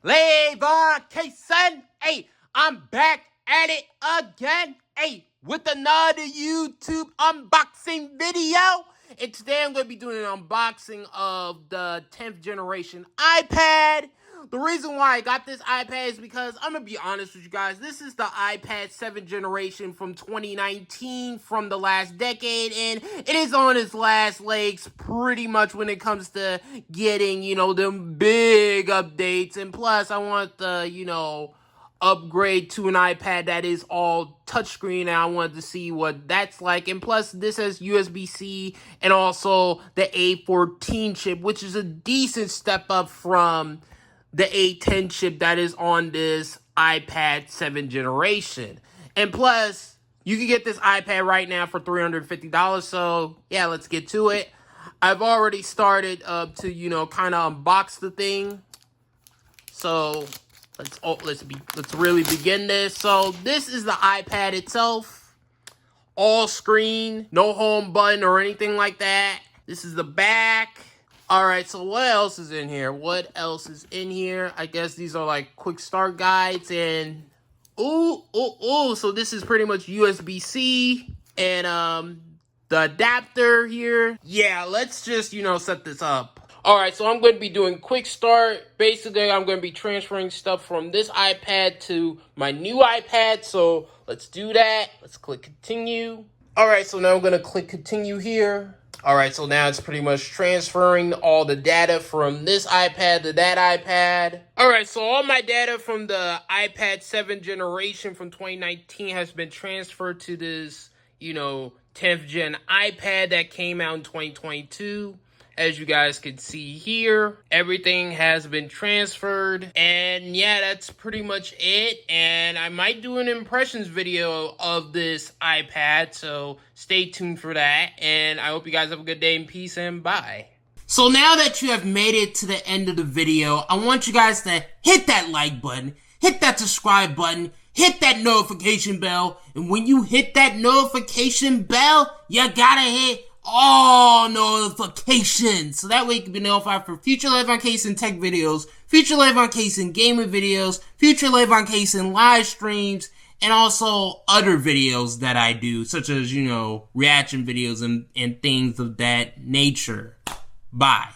Lavon, Cason. Hey, I'm back at it again. Hey, with another YouTube unboxing video. And today I'm going to be doing an unboxing of the 10th generation iPad. The reason why I got this iPad is because, I'm going to be honest with you guys, this is the iPad 7th generation from 2019, from the last decade, and it is on its last legs pretty much when it comes to getting, them big updates. And plus, I want the, upgrade to an iPad that is all touchscreen, and I wanted to see what that's like. And plus, this has USB-C and also the A14 chip, which is a decent step up from the A10 chip that is on this iPad 7th generation. And plus, you can get this iPad right now for $350. So yeah, let's get to it. I've already started to kind of unbox the thing. So let's really begin this. So this is the iPad itself, all screen, no home button or anything like that. This is the back. All right, so what else is in here? What else is in here? I guess these are like quick start guides and so this is pretty much USB-C and the adapter here. Yeah, let's just set this up. All right, so I'm going to be doing quick start. Basically, I'm going to be transferring stuff from this iPad to my new iPad. So let's do that. Let's click continue. All right, so now I'm going to click continue here. All right, so now it's pretty much transferring all the data from this iPad to that iPad. All right, so all my data from the iPad 7th generation from 2019 has been transferred to this, 10th gen iPad that came out in 2022. As you guys can see here, everything has been transferred. And yeah, that's pretty much it. And I might do an impressions video of this iPad, so stay tuned for that. And I hope you guys have a good day and peace and bye. So now that you have made it to the end of the video, I want you guys to hit that like button, hit that subscribe button, hit that notification bell. And when you hit that notification bell, you gotta hit all notifications, so that way you can be notified for future Lavon Cason tech videos, future Lavon Cason gaming videos, future Lavon Cason live streams, and also other videos that I do, such as, reaction videos and things of that nature. Bye.